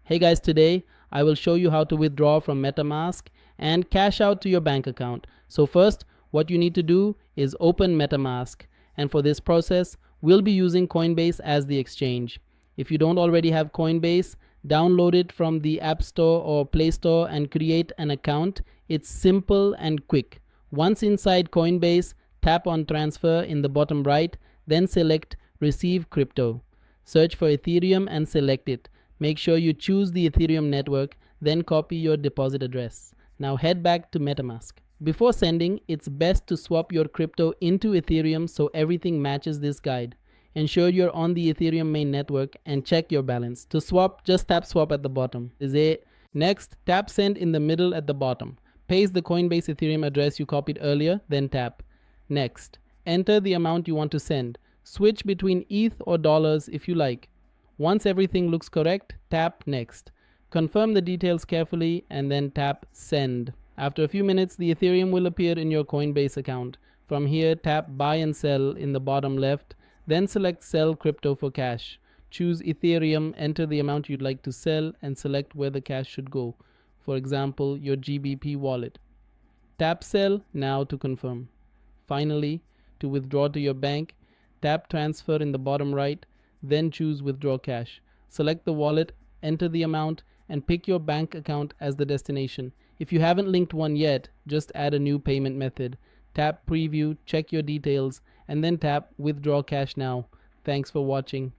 Hey guys, today I will show you how to withdraw from MetaMask and cash out to your bank account. So first, what you need to do is open MetaMask, and for this process, we'll be using Coinbase as the exchange. If you don't already have Coinbase, download it from the App Store or Play Store and create an account. It's simple and quick. Once inside Coinbase, tap on transfer in the bottom right, then select receive crypto. Search for Ethereum and select it. Make sure you choose the Ethereum network, then copy your deposit address. Now head back to MetaMask. Before sending, it's best to swap your crypto into Ethereum so everything matches this guide. Ensure you're on the Ethereum main network and check your balance. To swap, just tap swap at the bottom. Is it? Next, tap send in the middle at the bottom. Paste the Coinbase Ethereum address you copied earlier, then tap. Next, enter the amount you want to send. Switch between ETH or dollars if you like. Once everything looks correct, tap next. Confirm the details carefully and then tap send. After a few minutes, the Ethereum will appear in your Coinbase account. From here, tap buy and sell in the bottom left, then select sell crypto for cash. Choose Ethereum, enter the amount you'd like to sell and select where the cash should go. For example, your GBP wallet. Tap sell now to confirm. Finally, to withdraw to your bank, tap transfer in the bottom right, then choose withdraw cash. Select the wallet, enter the amount, and pick your bank account as the destination. If you haven't linked one yet, just add a new payment method. Tap preview, check your details, and then tap withdraw cash now. Thanks for watching.